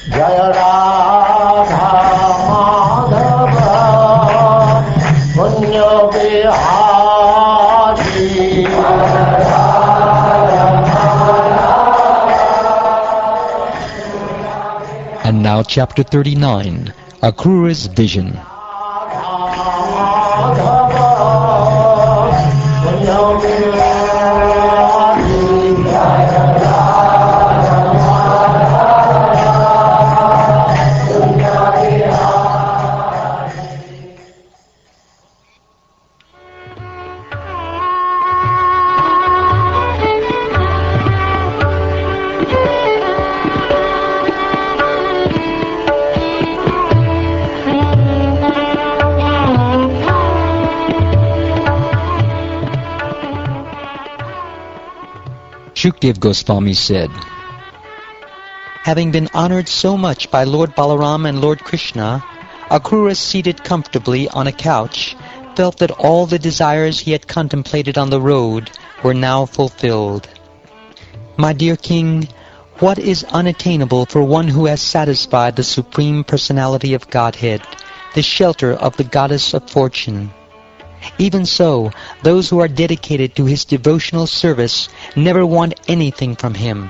Jaya Radha Madhava Punya Bihari. And now chapter 39, Akrura's Vision. Shukdev Goswami said, having been honored so much by Lord Balaram and Lord Krishna, Akrura, seated comfortably on a couch, felt that all the desires he had contemplated on the road were now fulfilled. My dear king, what is unattainable for one who has satisfied the Supreme Personality of Godhead, the shelter of the Goddess of Fortune? Even so, those who are dedicated to his devotional service never want anything from him.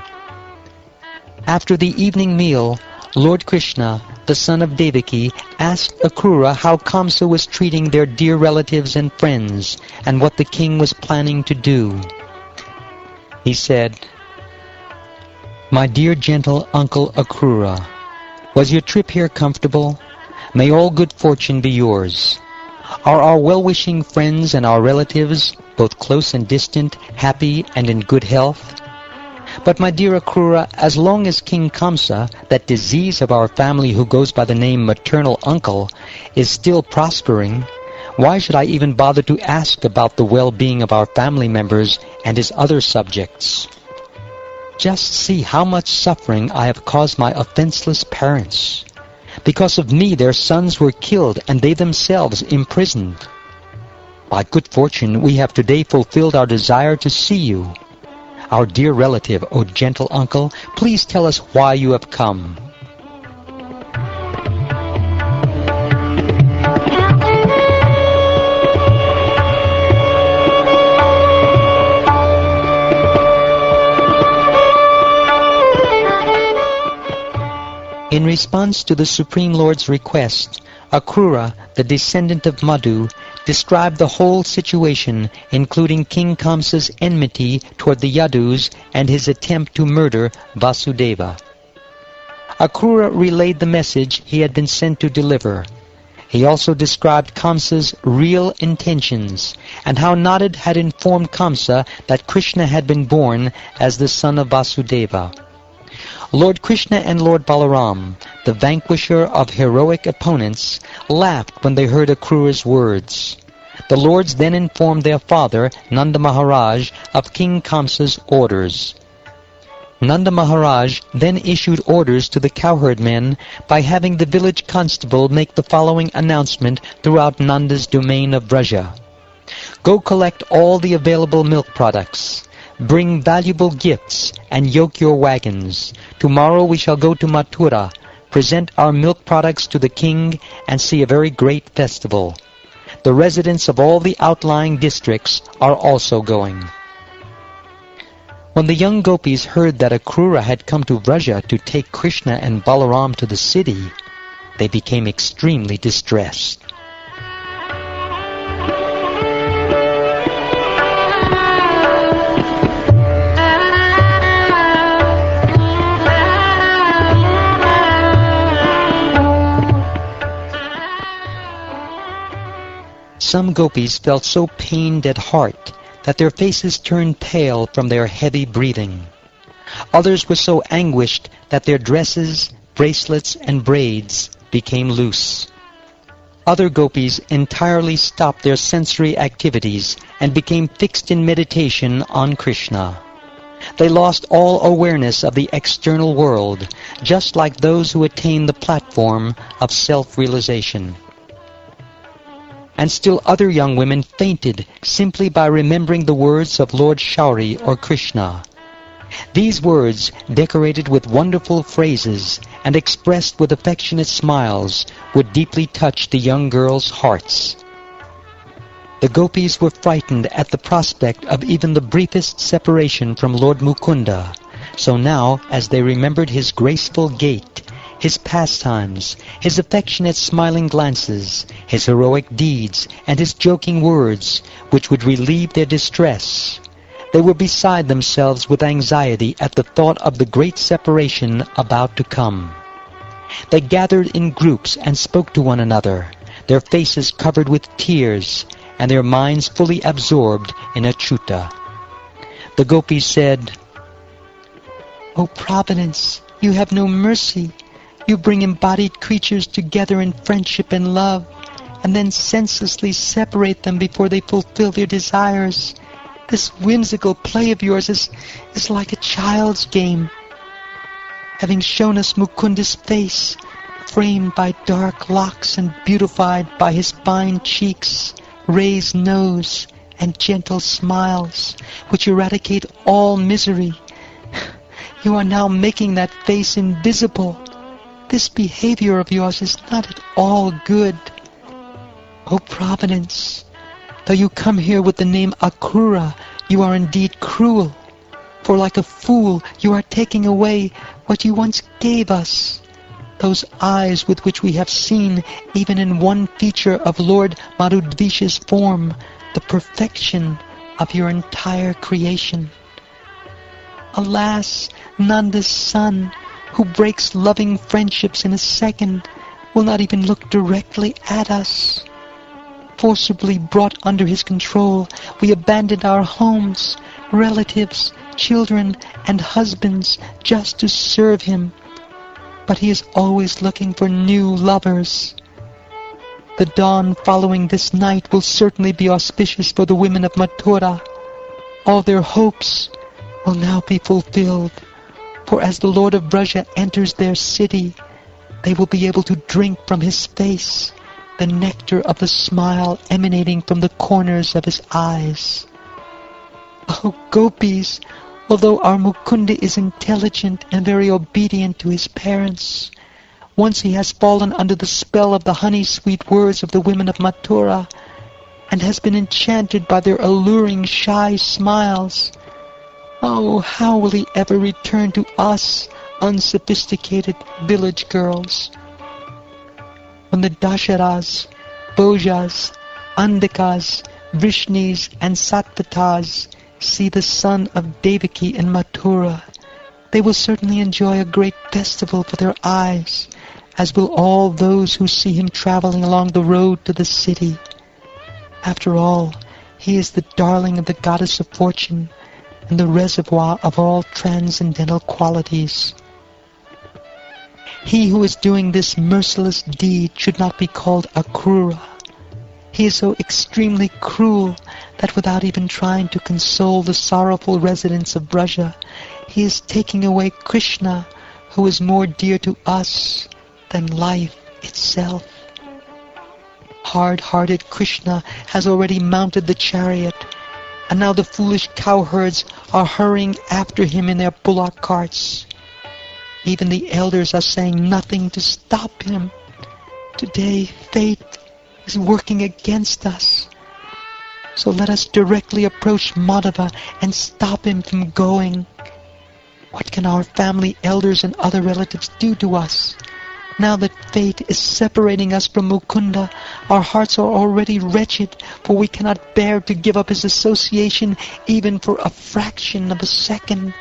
After the evening meal, Lord Krishna, the son of Devaki, asked Akrura how Kamsa was treating their dear relatives and friends, and what the king was planning to do. He said, "My dear gentle uncle Akrura, was your trip here comfortable? May all good fortune be yours. Are our well-wishing friends and our relatives, both close and distant, happy and in good health? But my dear Akrura, as long as King Kamsa, that disease of our family who goes by the name maternal uncle, is still prospering, why should I even bother to ask about the well-being of our family members and his other subjects? Just see how much suffering I have caused my offenseless parents. Because of me their sons were killed and they themselves imprisoned. By good fortune we have today fulfilled our desire to see you. Our dear relative, O gentle uncle, please tell us why you have come." In response to the Supreme Lord's request, Akrura, the descendant of Madhu, described the whole situation, including King Kamsa's enmity toward the Yadus and his attempt to murder Vasudeva. Akrura relayed the message he had been sent to deliver. He also described Kamsa's real intentions, and how Nanded had informed Kamsa that Krishna had been born as the son of Vasudeva. Lord Krishna and Lord Balaram, the vanquisher of heroic opponents, laughed when they heard Akrura's words. The lords then informed their father, Nanda Maharaj, of King Kamsa's orders. Nanda Maharaj then issued orders to the cowherd men by having the village constable make the following announcement throughout Nanda's domain of Vraja. "Go collect all the available milk products. Bring valuable gifts and yoke your wagons. Tomorrow we shall go to Mathura, present our milk products to the king, and see a very great festival. The residents of all the outlying districts are also going." When the young gopis heard that Akrura had come to Vraja to take Krishna and Balaram to the city, they became extremely distressed. Some gopis felt so pained at heart that their faces turned pale from their heavy breathing. Others were so anguished that their dresses, bracelets, and braids became loose. Other gopis entirely stopped their sensory activities and became fixed in meditation on Krishna. They lost all awareness of the external world, just like those who attain the platform of self-realization. And still other young women fainted simply by remembering the words of Lord Shauri or Krishna. These words, decorated with wonderful phrases and expressed with affectionate smiles, would deeply touch the young girls' hearts. The gopis were frightened at the prospect of even the briefest separation from Lord Mukunda. So now, as they remembered his graceful gait, his pastimes, his affectionate smiling glances, his heroic deeds, and his joking words, which would relieve their distress, they were beside themselves with anxiety at the thought of the great separation about to come. They gathered in groups and spoke to one another, their faces covered with tears, and their minds fully absorbed in Achyuta. The gopis said, "O Providence, you have no mercy. You bring embodied creatures together in friendship and love, and then senselessly separate them before they fulfill their desires. This whimsical play of yours is like a child's game. Having shown us Mukunda's face, framed by dark locks and beautified by his fine cheeks, raised nose, and gentle smiles, which eradicate all misery, you are now making that face invisible. This behavior of yours is not at all good. O Providence, though you come here with the name Akrura, you are indeed cruel, for like a fool you are taking away what you once gave us. Those eyes with which we have seen, even in one feature of Lord Marudvisha's form, the perfection of your entire creation. Alas, Nanda's son, who breaks loving friendships in a second, will not even look directly at us. Forcibly brought under his control, we abandoned our homes, relatives, children, and husbands just to serve him. But he is always looking for new lovers. The dawn following this night will certainly be auspicious for the women of Mathura. All their hopes will now be fulfilled, for as the Lord of Vraja enters their city, they will be able to drink from his face the nectar of the smile emanating from the corners of his eyes. O gopis, although our Mukunda is intelligent and very obedient to his parents, once he has fallen under the spell of the honey-sweet words of the women of Mathura, and has been enchanted by their alluring shy smiles, oh, how will he ever return to us, unsophisticated village girls? When the Dasharas, Bhojas, Andakas, Vrishnis, and Sattvatas see the son of Devaki in Mathura, they will certainly enjoy a great festival for their eyes, as will all those who see him traveling along the road to the city. After all, he is the darling of the goddess of fortune, and the reservoir of all transcendental qualities. He who is doing this merciless deed should not be called Akrura. He is so extremely cruel that without even trying to console the sorrowful residents of Vraja, he is taking away Krishna, who is more dear to us than life itself. Hard-hearted Krishna has already mounted the chariot, and now the foolish cowherds are hurrying after him in their bullock carts. Even the elders are saying nothing to stop him. Today, fate is working against us. So let us directly approach Madhava and stop him from going. What can our family elders and other relatives do to us? Now that fate is separating us from Mukunda, our hearts are already wretched, for we cannot bear to give up his association even for a fraction of a second.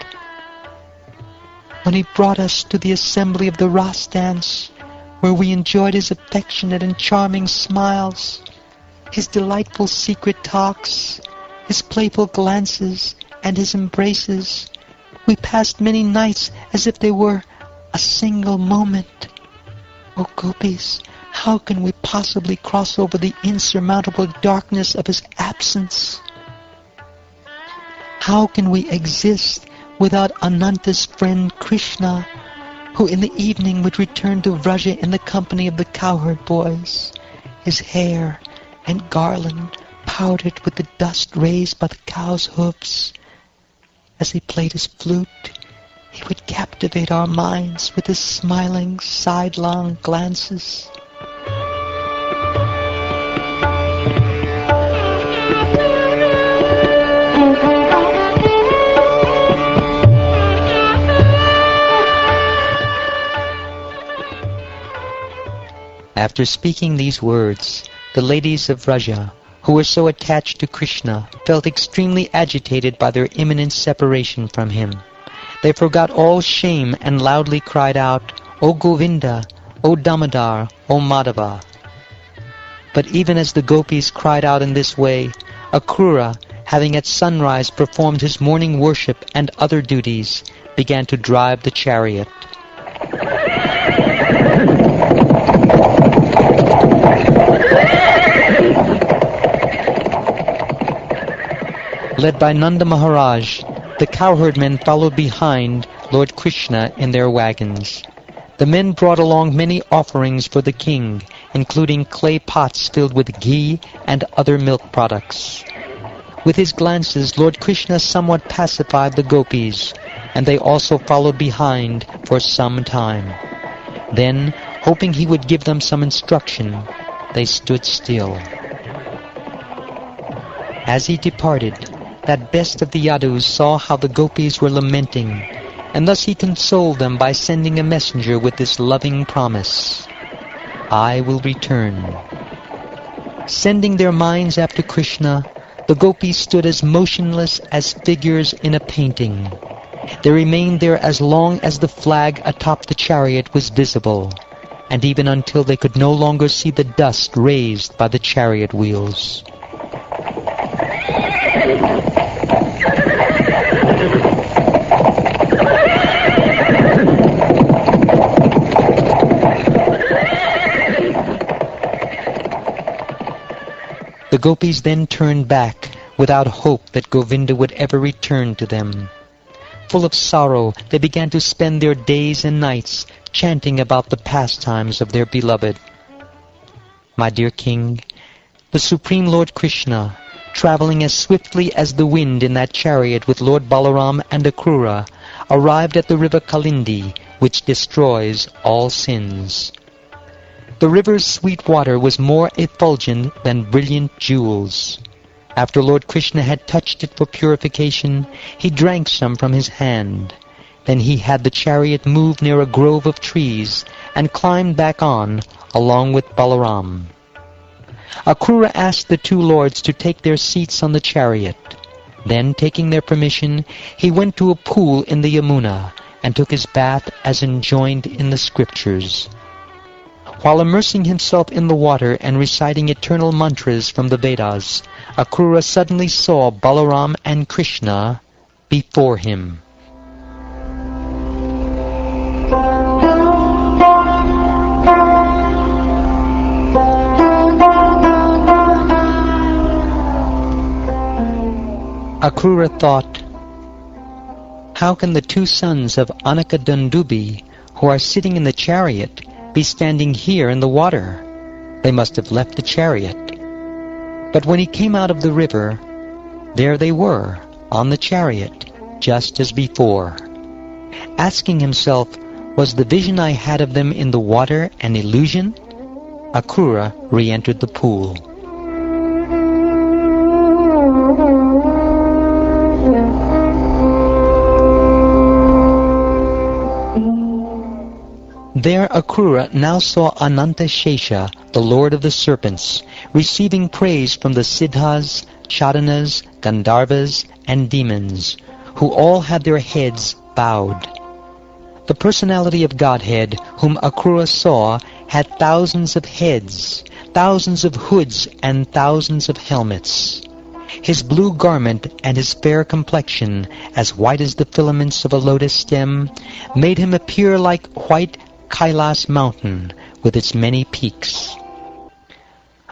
When he brought us to the assembly of the Ras dance, where we enjoyed his affectionate and charming smiles, his delightful secret talks, his playful glances, and his embraces, we passed many nights as if they were a single moment. O gopis, how can we possibly cross over the insurmountable darkness of his absence? How can we exist without Ananta's friend Krishna, who in the evening would return to Vraja in the company of the cowherd boys, his hair and garland powdered with the dust raised by the cow's hoofs? as he played his flute, he would captivate our minds with his smiling, sidelong glances. After speaking these words, the ladies of Vraja, who were so attached to Krishna, felt extremely agitated by their imminent separation from him. They forgot all shame and loudly cried out, "O Govinda, O Damodar, O Madhava." But even as the gopis cried out in this way, Akrura, having at sunrise performed his morning worship and other duties, began to drive the chariot. Led by Nanda Maharaj, the cowherdmen followed behind Lord Krishna in their wagons. The men brought along many offerings for the king, including clay pots filled with ghee and other milk products. With his glances, Lord Krishna somewhat pacified the gopis, and they also followed behind for some time. Then, hoping he would give them some instruction, they stood still. As he departed, that best of the Yadus saw how the gopis were lamenting, and thus he consoled them by sending a messenger with this loving promise, "I will return." Sending their minds after Krishna, the gopis stood as motionless as figures in a painting. They remained there as long as the flag atop the chariot was visible, and even until they could no longer see the dust raised by the chariot wheels. The gopis then turned back, without hope that Govinda would ever return to them. Full of sorrow, they began to spend their days and nights chanting about the pastimes of their beloved. My dear king, the Supreme Lord Krishna, traveling as swiftly as the wind in that chariot with Lord Balaram and Akrura, arrived at the river Kalindi, which destroys all sins. The river's sweet water was more effulgent than brilliant jewels. After Lord Krishna had touched it for purification, he drank some from his hand. Then he had the chariot move near a grove of trees and climbed back on, along with Balaram. Akrura asked the two lords to take their seats on the chariot. Then, taking their permission, he went to a pool in the Yamuna and took his bath as enjoined in the scriptures. While immersing himself in the water and reciting eternal mantras from the Vedas, Akrura suddenly saw Balaram and Krishna before him. Akrura thought, "How can the two sons of Anakadandubi, who are sitting in the chariot, be standing here in the water? They must have left the chariot." But when he came out of the river, there they were, on the chariot, just as before. Asking himself, was the vision I had of them in the water an illusion? Akrura re-entered the pool. There Akrura now saw Anantashesha, the lord of the serpents, receiving praise from the Siddhas, Chadanas, Gandharvas, and demons, who all had their heads bowed. The personality of Godhead, whom Akrura saw, had thousands of heads, thousands of hoods, and thousands of helmets. His blue garment and his fair complexion, as white as the filaments of a lotus stem, made him appear like white Kailas mountain with its many peaks.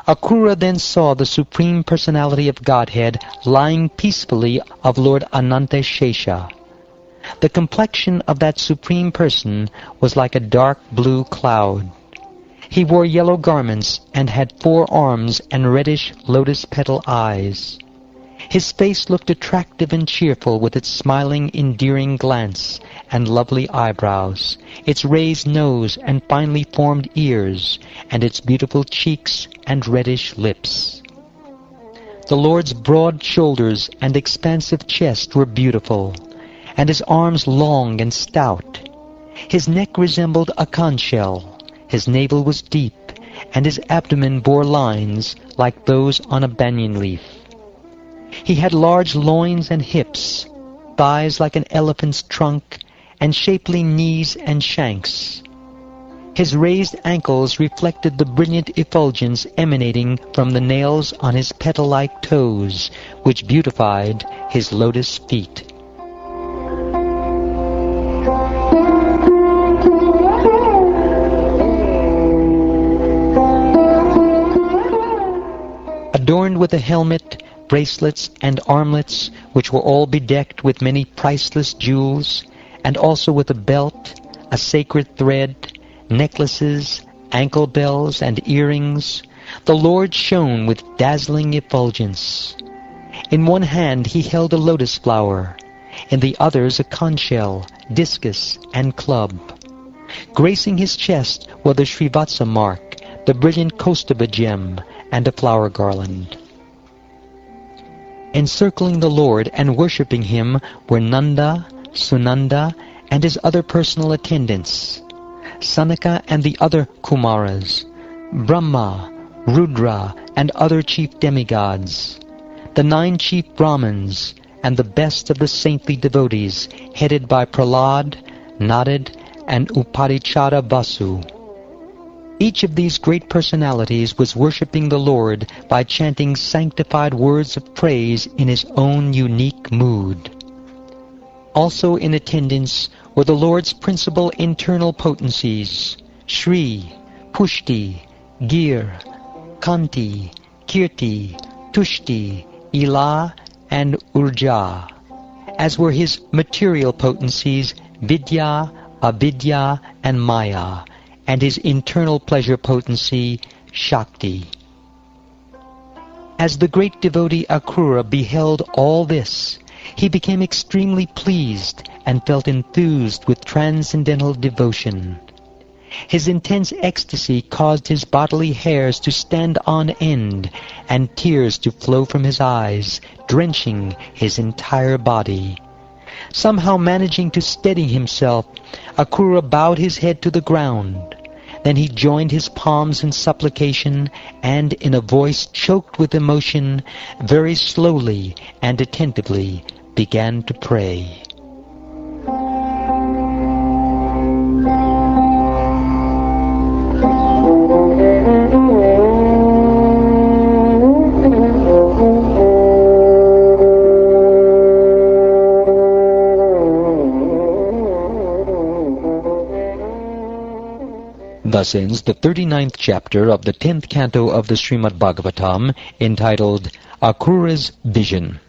Akrura then saw the Supreme Personality of Godhead lying peacefully of Lord Anantashesha. The complexion of that Supreme Person was like a dark blue cloud. He wore yellow garments and had 4 arms and reddish lotus petal eyes. His face looked attractive and cheerful with its smiling, endearing glance and lovely eyebrows, its raised nose and finely formed ears, and its beautiful cheeks and reddish lips. The Lord's broad shoulders and expansive chest were beautiful, and his arms long and stout. His neck resembled a conch shell, his navel was deep, and his abdomen bore lines like those on a banyan leaf. He had large loins and hips, thighs like an elephant's trunk, and shapely knees and shanks. His raised ankles reflected the brilliant effulgence emanating from the nails on his petal-like toes, which beautified his lotus feet. Adorned with a helmet, bracelets, and armlets, which were all bedecked with many priceless jewels, and also with a belt, a sacred thread, necklaces, ankle bells, and earrings, the Lord shone with dazzling effulgence. In one hand he held a lotus flower, in the others a conch shell, discus, and club. Gracing his chest were the Srivatsa mark, the brilliant Kaustubha gem, and a flower garland. Encircling the Lord and worshipping him were Nanda, Sunanda, and his other personal attendants, Sanaka and the other Kumaras, Brahma, Rudra, and other chief demigods, the 9 chief Brahmins, and the best of the saintly devotees, headed by Prahlad, Nadad, and Upadichara Basu. Each of these great personalities was worshipping the Lord by chanting sanctified words of praise in his own unique mood. Also in attendance were the Lord's principal internal potencies, Shri, Pushti, Gir, Kanti, Kirti, Tushti, Ila, and Urja, as were his material potencies, Vidya, Avidya, and Maya, and his internal pleasure potency, Shakti. As the great devotee Akrura beheld all this, he became extremely pleased and felt enthused with transcendental devotion. His intense ecstasy caused his bodily hairs to stand on end and tears to flow from his eyes, drenching his entire body. Somehow managing to steady himself, Akrura bowed his head to the ground. Then he joined his palms in supplication and, in a voice choked with emotion, very slowly and attentively began to pray. Thus ends the 39th chapter of the 10th canto of the Srimad Bhagavatam, entitled Akrura's Vision.